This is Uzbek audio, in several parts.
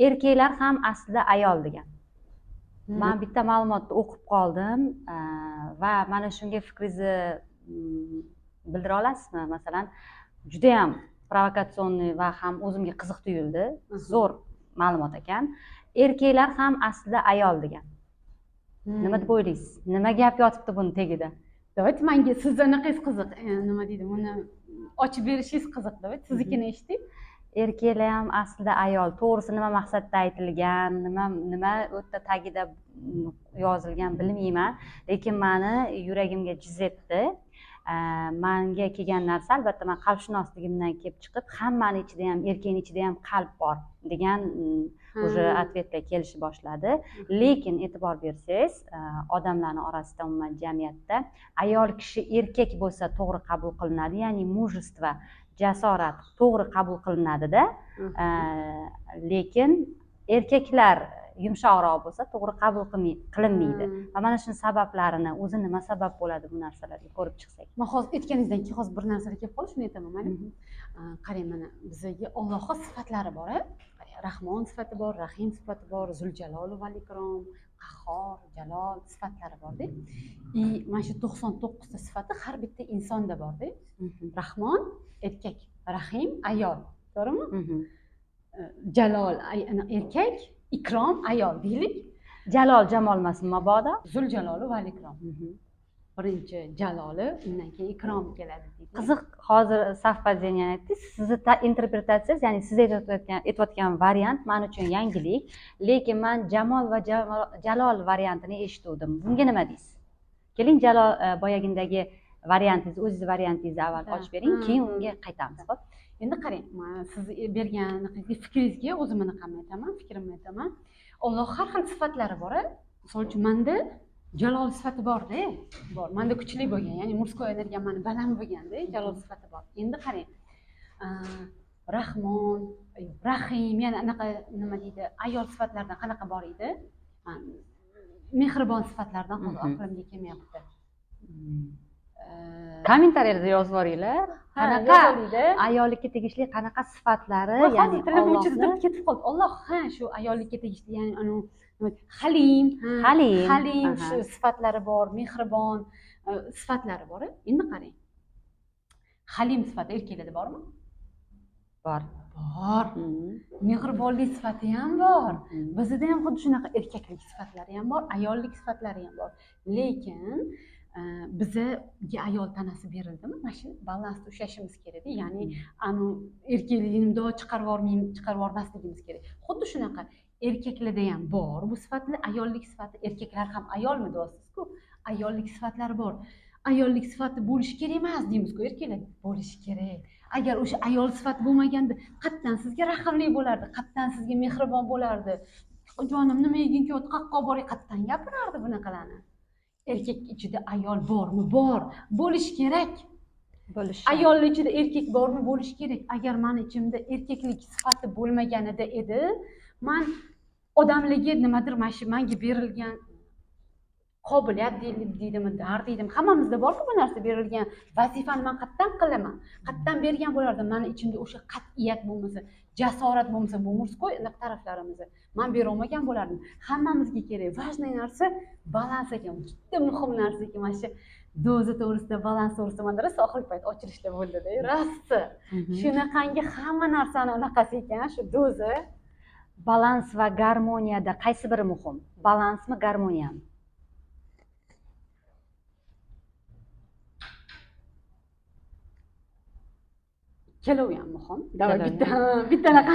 erkaklar ham aslida ayol degan. Men bitta ma'lumotni o'qib qoldim va mana shunga fikringizni bildira olasizmi? Masalan, juda ham provokatsionniy va ham o'zimga qiziq tuyuldi. Zo'r ma'lumot ekan. Erkaklar ham aslida ayol degan. Nima deb o'ylaysiz? Nima gap yotibdi buni tagida? Davlat menga sizlarningiz qiziq. Nima deydi? Buni ochib berishingiz qiziq, davlat. Siznikini eshitdik. Erkaklar ham aslida ayol. To'g'risi nima maqsadda aytilgan, nima o'tda tagida yozilgan bilmayman, lekin meni yuragimga jiz etdi. Menga kelgan narsa albatta men qalbshunosligimdan kelib chiqib, hammani ichida ham, erkakning ichida ham qalb bor degan o'sha atvetlar kelishni boshladi. Lekin e'tibor bersangiz, odamlarning orasida umuman jamiyatda ayol kishi erkak bo'lsa to'g'ri qabul qilinadi, ya'ni mujizstva, jasorat to'g'ri qabul qilinadi-da. Lekin erkaklar yumshoqroq bo'lsa to'g'ri qabul qilinmaydi. Va mana shu sabablarini, o'zi nima sabab bo'ladi bu narsalarga ko'rib chiqsak. Men hozir aytganingizdan keyin hozir bir narsaga kelib qoldi, shuni aytaman mana. Qarang, mana bizga Allohning sifatlari bor, Rahmon sifati bor, Rahim sifati bor, Zuljalol va Ikrom, Qahhor, Jalol sifatlari bor-da. Mana shu 99 ta sifati har bitta insonda bor-da. Rahmon erkak, Rahim ayol, to'g'rimi? Jalol erkak, Ikrom ayol deylik. Jalol jamol emasmi mabodo? Zuljalol va Ikrom. Birinchi jaloli, undan keyin ikrom keladi deydi. Qiziq, hozir совпадение aytdingiz. Sizni interpretatsiyangiz, ya'ni siz aytayotgan variant men uchun yangilik, lekin men jamol va jalol variantini eshitdim. Bunga nima deysiz? Keling, jalol boyagindagi variantingiz, o'zingiz variantingizni avval ochib bering, keyin unga qaytamiz. Xo'p. Endi qarang, men siz bergan fikringizga o'zimni qamay aytaman, fikrimni aytaman. Alloh har xil sifatlari bor. Misol uchun menda jalol sifati bor-da, bor. Menda kuchli bo'lgan, ya'ni murskoy energiya meni baland bo'lganda, jalol sifati bor. Endi qarang. Rahmon, Rahim, ya'ni anaqa nima deydi, ayol sifatlaridan qanaqa bor edi? Mehribon sifatlardan hozir aqlimga kelmayapti. Kommentariyada yozib boringlar. Qanaqa ayollikka tegishli qanaqa sifatlari, ya'ni tilim uchida ketib qoldi. Alloh shu ayollikka tegishli, ya'ni Halim shu sifatlari bor, mehribon sifatlari bor. Endi qarang. Halim sifati erkaklarda bormi? Bor. Bor. Mehribonlik sifati ham bor. Bizda ham xuddi shunaqa erkaklik sifatlari ham bor, ayollik sifatlari ham bor. Lekin bizga ayol tanasi berildimi? Mana shu balansni ushlashimiz kerak. Ya'ni erkaklikni do chiqarib yubormasligimiz kerak. Xuddi shunaqa erkaklarda ham bor bu sifatlar, ayollik sifati. Erkaklar ham ayolmi deysiz-ku? Ayollik sifatlari bor. Ayollik sifati bo'lishi kerak emas deymiz-ku, erkaklar bo'lishi kerak. Agar o'sha ayol sifati bo'lmaganda, qatdan sizga rahmli bo'lardi, qatdan sizga mehribon bo'lardi. Jonim, nima yegin ki, qayoqqa boray, qatdan gapirardi bunaqalarni. Erkak ichida ayol bormi? Bor. Bo'lishi kerak. Ayolning ichida erkak bormi? Bo'lishi kerak. Agar meni ichimda erkaklik sifati bo'lmaganida edi, men odamlarga nimadir mana shu menga berilgan qobiliyat deydimi, dard deydimi, hammamizda bor-ku bu narsa, berilgan vazifani men qatdan qilaman, qatdan bergan bo'lardim. Meni ichimda o'sha qat'iyat bo'lmasa, jasorat bo'lmasa, bu murskoy taraflarimizni men bera olmagan bo'lardim. Hammamizga kerak важный narsa balans ekan, juda muhim narsa ekan. Mana shu doza to'g'risida, balans to'g'risida menda rosa oxirgi payt ochilishda bo'ldi-da, rosti. Shunaqangi hamma narsani anaqasi ekan, shu doza. Balans va garmoniyada qaysi biri muhim? Balansmi, garmoniyami? Ikkalovi ham muhim. Bittanaqa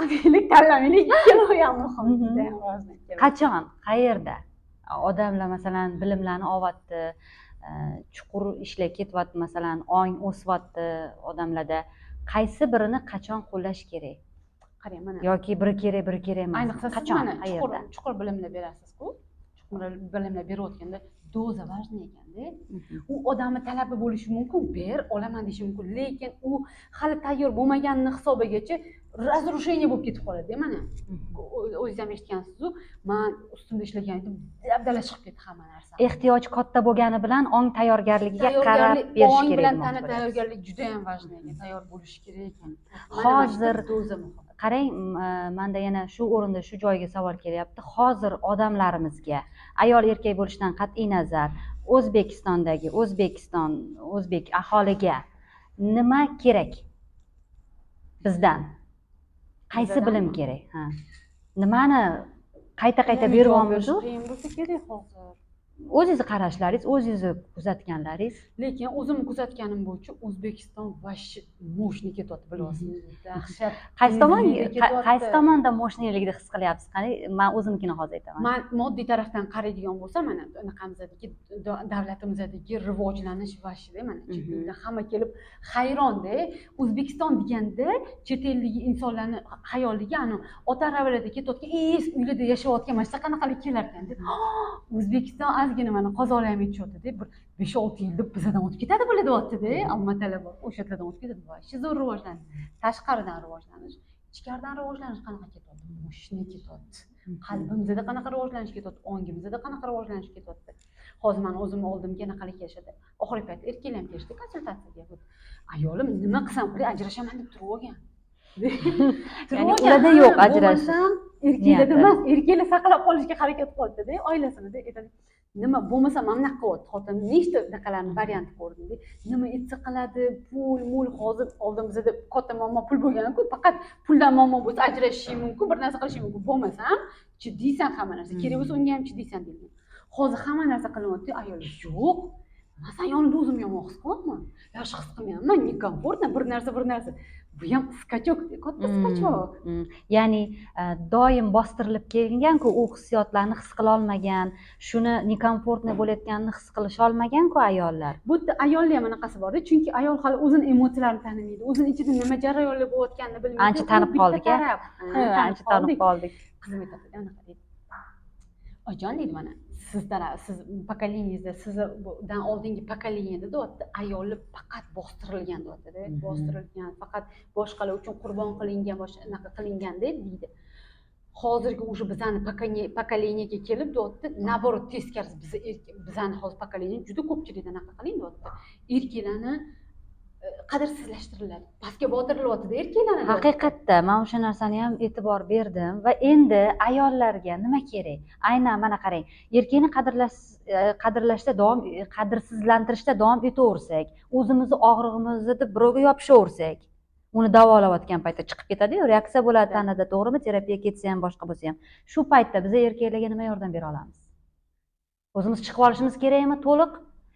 qilmaylik, tanlamaylik, ikkalovi ham muhim. Qachon, qayerda odamlar masalan bilimlarni olyapti, chuqur ishlar ketyapti, masalan ong o'syapti odamlarda, qaysi birini qachon qo'llash kerak? Qarang, mana yoki biri kerak emas. Ayniqsa qachon, qayerda? Chuqur bilimlar berasiz-ku. Chuqur bilimlar berayotganda doza важный ekanda. U odamning talabi bo'lishi mumkin, ber, olaman deyishi mumkin, lekin u hali tayyor bo'lmaganini hisobigacha разрушение bo'lib ketib qoladi. Mana o'zingiz ham eshitgansiz-ku, men ustimda ishlagan edim, dabdala chiqib ketdi hamma narsa. Ehtiyoj katta bo'lgani bilan ong tayyorgarligiga qarab berish kerak. Ong bilan tana tayyorgarlik juda ham важный ekan, tayyor bo'lish kerak ekan. Hozir qarang, menda yana shu o'rinda shu joyga savol kelyapti. Hozir odamlarimizga ayol erkak bo'lishidan qat'iy nazar o'zbek aholiga nima kerak bizdan? Qaysi bilim kerak? Ha. Nimani qayta beryapmiz? qiyin bo'lsa kerak hozir. O'zingizni qarashlaringiz, o'zingizni kuzatganlaringiz. Lekin o'zim kuzatganim bo'yicha O'zbekiston vosh moshni ketyapti, bilasizmi? Dahshat. Qaysi tomonda moshniligini his qilyapsiz? Qani, men o'zimnikini hozir aytaman. Men moddiy tarafdan qaraydigan bo'lsam, mana anaqamizdagi davlatimizdagi rivojlanish vashida mana chet hamma kelib hayronda. O'zbekiston deganda chet eldagi insonlarni xayoliga ana ota arabalarda ketayotgan, uylarda yashayotgan mana shunaqa qanaqalik kelar ekan deb. O'zbekiston ozgina mana qozonlar ham yetishyapti deb bir 5-6 yilda bizdan o'tib ketadi bular deyapti-da. Ammo talaba o'sha yerlardan o'tib ketadi. Vosh zo'r rivojlanish. Tashqaridan rivojlanish, ichkaridan rivojlanish qanaqa ketyapti? Moshni ketyapti. Qalbimizda qanaqa rivojlanish ketyapti? Ongimizda qanaqa rivojlanish ketyapti? Hozir men o'zimni oldimga qanaqalik yashadi. Oxirgi paytda erkaklar ham kelishdi konsultatsiyaga. Ayolim nima qilsam qilay ajrashaman deb turib olgan. Ularda yo'q ajrashish. Erkaklarda emas, erkaklar saqlab qolishga harakat qilyapti-da, oilasini aytadi. Nima bo'lmasa mana bunaqa qilyapti. Xotin nechta bunaqalarni variant ko'rdim-da. Nima etsa qiladi, pul hozir oldimizda katta muammo pul bo'lgan-ku, faqat puldan muammo bo'lsa ajrashish mumkin, bir narsa qilish mumkin. Bo'lmasa ham jiddiysan hamma narsa. Kerak bo'lsa unga ham jiddiysan deyilgan. Hozir hamma narsa qilinyapti, ayol yo'q. Masalan, yonimda o'zim yomon his qilyapman. Yaxshi his qilmayapman, nekomfortno, bir narsa. Bu ham skachok, katta skachok. Ya'ni doim bostirilib kelingan-ku, u hissiyotlarni his qila olmagan, shuni nekomfortno bo'layotganini his qilisha olmagan-ku ayollar. Bu yerda ayollar ham anaqasi bor-da, chunki ayol hali o'zini emosiyalarini tanimaydi, o'zini ichida nima jarayonlar bo'layotganini bilmaydi. Ancha tanib qoldik-a? Ancha tanib qoldik. Qizim aytadi, anaqa deydi. Ojon deydi, mana siz pokoleniyangizda, sizdan oldingi pokoleniyada deyapti, ayollar faqat bostirilgan deyapti-da, bostirilgan, faqat boshqalar uchun qurbon qilingan, boshqa anaqa qilingan deydi. Hozirgi o'sha bizani pokoleniyaga kelib deyapti, naborot teskarisi bizani hozir pokoleniya juda ko'pchilikda anaqa qiling deyapti. Erkaklarni qadrsizlashtiriladi, pastga botirilyapti-da erkaklarni. Haqiqatda men o'sha narsani ham e'tibor berdim va endi ayollarga nima kerak? Aynan mana qarang, erkakni qadrlashda qadrsizlantirishda davom etaversak, o'zimizni og'rig'imizni deb birovga yopishaversak, uni davolayotgan paytda chiqib ketadi-yu, reaksiya bo'ladi tanada, to'g'rimi? Terapiya ketsa ham, boshqa bo'lsa ham. Shu paytda biz erkaklarga nima yordam bera olamiz? O'zimiz chiqib olishimiz kerakmi to'liq?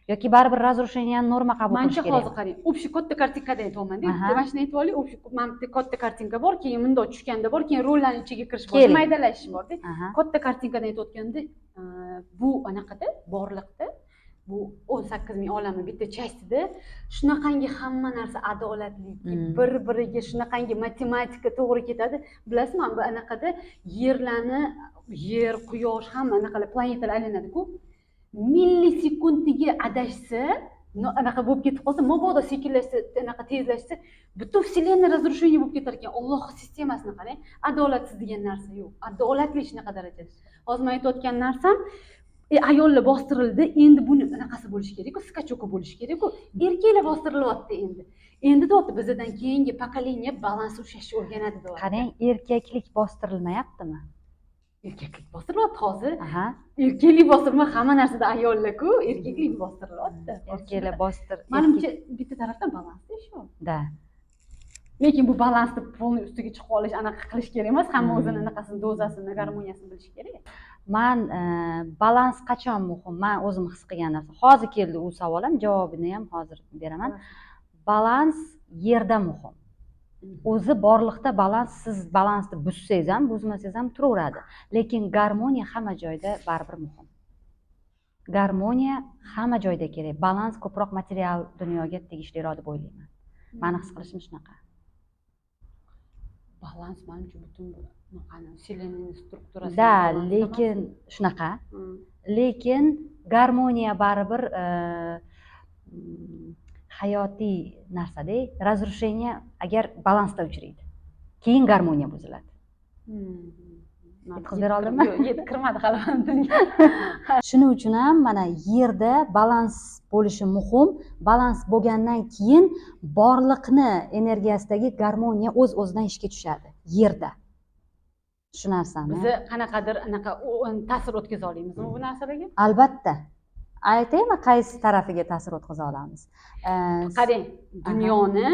Yoki baribir razrушениyani norma qabul qilish kerak? Menimcha hozir qarang, общий katta kartinkadan aytyapman-da. Mana shuni aytib oling, общий mana katta kartinka bor, keyin bundoq tushganda bor, keyin rollarning ichiga kirish bor, maydalash bor-da. Katta kartinkadan aytayotganda, bu anaqada, borliqda, bu 18 ming olamni bitta частida shunaqangi hamma narsa adolatliki, bir-biriga shunaqangi matematika to'g'ri ketadi. Bilasizmi, bu anaqada yer, quyosh hamma anaqalar planetalar aylanadi-ku. Millisekundiga adashsa, anaqa bo'lib ketib qolsa, mabodo sekinlashsa, anaqa tezlashsa, butun vселенная разрушение bo'lib ketar ekan. Alloh sistemasini qarang, adolatsiz degan narsa yo'q. Adolatli shunaqa darajada. Hozir men aytayotgan narsam, ayollar bostirildi, endi buni anaqasi bo'lishi kerak-ku, skachoka bo'lishi kerak-ku. Erkaklar bostirilyapti endi. Endi deyapti, bizdan keyingi pokoleniya balans ushlashni o'rganadi deyapti. Qarang, erkaklik bostirilmayaptimi? Erkaklik bostirilyapti hozir. Erkaklik bostirilma, hamma narsada ayollar-ku, erkaklik bostirilyapti. Erkaklar Menimcha bitta tarafdan balansda shu. Da. Lekin bu balansni polni ustiga chiqib olish, anaqa qilish kerak emas, hamma o'zini anaqasini, dozasini, garmoniyasini bilish kerak. Men balans qachon muhim? Men o'zim his qilgan narsa. Hozir keldi u savolim, javobini ham hozir beraman. Balans yerda muhim. O'zi borliqda balans, siz balansni buzsangiz ham, buzmasangiz ham turaveradi. Lekin garmoniya hamma joyda baribir muhim. Garmoniya hamma joyda kerak. Balans ko'proq material dunyoga tegishliroq deb o'ylayman. Meni his qilishim shunaqa. Balans menimcha butun vселенная strukturasi. Da, lekin shunaqa. Lekin garmoniya baribir hayotiy narsa-da, razrушение agar balansda uchraydi. Keyin garmoniya buziladi. Yetkazib bera oldimmi? Yo'q, kirmadi hali. Shuning uchun ham mana yerda balans bo'lishi muhim. Balans bo'lgandan keyin borliqni energiyasidagi garmoniya o'z-o'zidan ishga tushadi. yerda shu narsani Biz qanaqadir anaqa ta'sir o'tkaza olamizmi bu narsalarga? albatta aytaymi qaysi tarafiga ta'sir o'tkaza olamiz. Qarang, dunyoni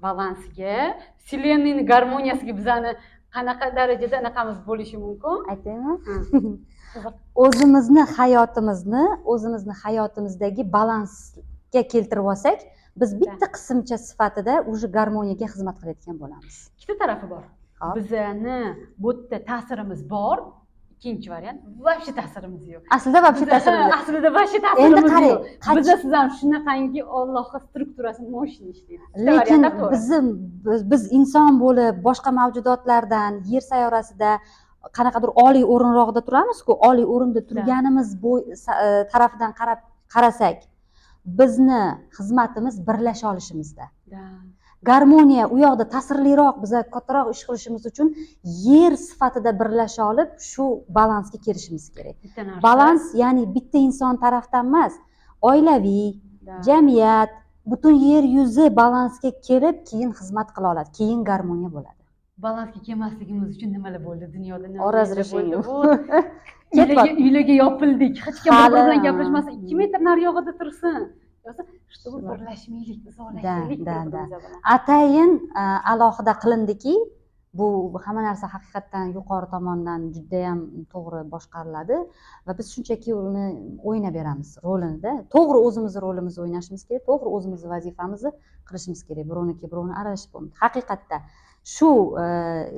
balansiga, vселенныйni garmoniyasiga bizani qanaqa darajada anaqamiz bo'lishi mumkin? Aytaymi? Qiziq. o'zimizni hayotimizdagi balansga keltirib olsak, biz bitta qismcha sifatida уже garmoniyaga xizmat qilayotgan bo'lamiz. Ikkita tarafi bor. Hop. Bizani bu yerda ta'sirimiz bor. Ikkinchi variant, вообще ta'sirimiz yo'q. Aslida вообще ta'sirimiz yo'q. Aslida вообще Endi ta'sirimiz qarang, yo'q. Biz sizlar shunaqangi Allohning strukturasini moshina ishlaymiz. lekin biz inson bo'lib boshqa mavjudotlardan yer sayyorasida qanaqadir oliy o'rinroqda turamiz-ku, oliy o'rinda turganimiz tarafidan qarasak, bizni xizmatimiz birlasha olishimizda. Garmoniya u yoqda ta'sirliroq, biza kattaroq ish qilishimiz uchun yer sifatida birlasha olib, shu balansga kelishimiz kerak. Balans ya'ni bitta inson tarafdan emas, oilaviy, jamiyat, butun yer yuzi balansga kelib, keyin xizmat qila oladi, keyin garmoniya bo'ladi. Balansga kelmasligimiz uchun nimalar bo'ldi dunyoda? Razрешение. Uylarga yopildik. Hech kim bir bilan gaplashmasa 2 metr nariyog'ida tursin. Yo'sa, чтобы birlashmaylik, uzoqlashaylik bir-birimiz bilan. Atayin alohida qilindiki, bu hamma narsa haqiqatdan yuqori tomondan juda ham to'g'ri boshqariladi va biz shunchaki uni o'ynab beramiz rolini. To'g'ri o'zimizni rolimizni o'ynashimiz kerak, to'g'ri o'zimizni vazifamizni qilishimiz kerak. Birovniki birovni aralashib bo'lmaydi. Haqiqatda shu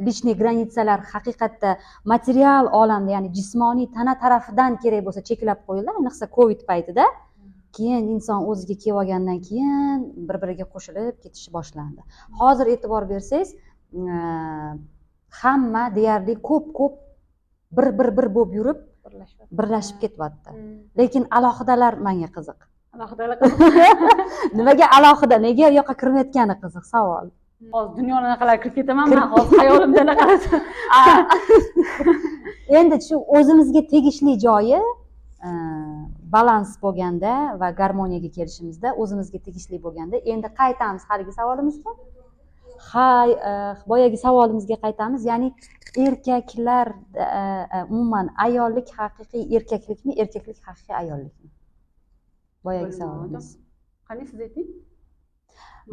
личный granitsalar haqiqatda material olamda, ya'ni jismoniy tana tarafidan kerak bo'lsa cheklab qo'yildi, ayniqsa Covid paytida. Keyin inson o'ziga kelib olgandan keyin bir-biriga qo'shilib ketish boshlandi. Hozir e'tibor bersangiz, hamma deyarli ko'p bir bo'lib yurib birlashib ketyapti. Lekin alohidalar menga qiziq. Alohidalar Nimaga alohida? Nega u yoqqa kirmayotgani qiziq savol. Hozir dunyoni anaqalar kirib ketaman, men hozir hayolimda anaqasi. Endi shu o'zimizga tegishli joyi balans bo'lganda va garmoniyaga kelishimizda o'zimizga tegishli bo'lganda, endi qaytamiz haligi savolimizga. Boyagi savolimizga qaytamiz, ya'ni erkaklar umuman ayollik haqiqiy erkaklikmi, erkaklik haqiqiy ayollikmi? Boyagi savolimiz. Qani siz ayting?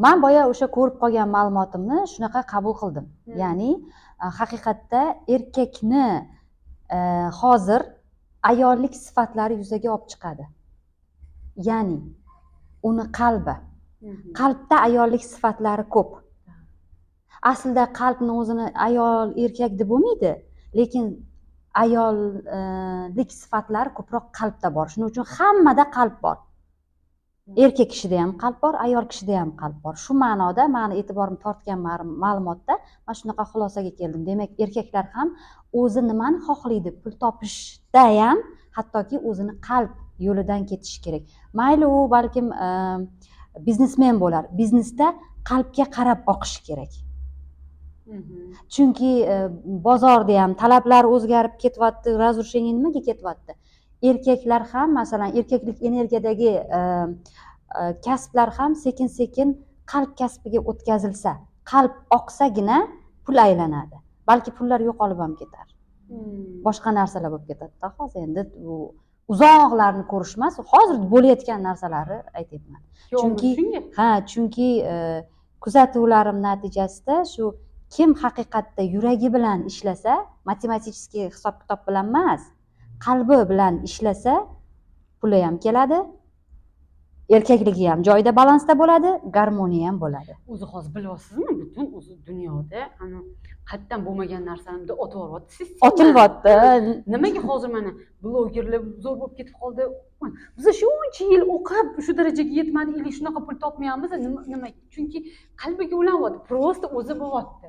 Men boya o'sha ko'rib qolgan ma'lumotimni shunaqa qabul qildim. Ya'ni haqiqatda erkakni hozir ayollik sifatlari yuzaga olib chiqadi. Ya'ni uni qalbi. Qalbda ayollik sifatlari ko'p. Aslida qalbni o'zini ayol, erkak deb bo'lmaydi, lekin ayollik sifatlari ko'proq qalbda bor. Shuning uchun hammada qalb bor. Erkak kishida ham qalb bor, ayol kishida ham qalb bor. Shu ma'noda meni e'tiborimni tortgan ma'lumotda men shunaqa xulosaga keldim. Demak, erkaklar ham o'zi nimani xohlaydi, pul topishda ham hattoki o'zini qalb yo'lidan ketishi kerak. Mayli u balkim biznesmen bo'lar, biznesda qalbga qarab oqish kerak. Chunki bozorda ham talablar o'zgarib ketyapti, разрушение nimaga ketyapti? Erkaklar ham, masalan, erkaklik energiyadagi kasblar ham sekin-sekin qalb kasbiga o'tkazilsa, qalb oqsagina pul aylanadi. Balki pullar yo'qolib ham ketar. Boshqa narsalar bo'lib ketadi. Hozir endi bu uzoqlarni ko'rish emas, hozir bo'layotgan narsalarni aytyapman. Chunki kuzatuvlarim natijasida shu kim haqiqatda yuragi bilan ishlasa, matematik hisob-kitob bilan emas, qalbi bilan ishlasa, puli ham keladi, erkakligi ham joyida balansda bo'ladi, garmoniya ham bo'ladi. O'zi hozir bilyapsizmi, butun o'zi dunyoda qayerdan bo'lmagan narsani otib yuryapti. Otilyapti. Nimaga hozir mana blogerlar zo'r bo'lib ketib qoldi? Biz shuncha yil o'qib shu darajaga yetmadik, ili shunaqa pul topmayapmiz. Nima? Chunki qalbiga ulanayapti, просто o'zi bo'lyapti.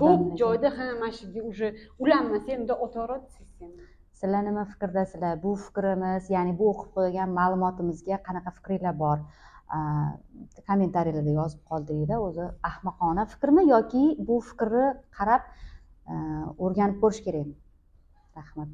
Ko'p joyda mana shuga уже ulanmasa endi o'taveradi. Sizlar nima fikrdasizlar? Bu fikrimiz, ya'ni bu o'qib qo'ygan ma'lumotimizga qanaqa fikringlar bor? Kommentariyalarda yozib qoldiringlar. O'zi ahmoqona fikrmi yoki bu fikrni qarab o'rganib ko'rish kerakmi? Rahmat.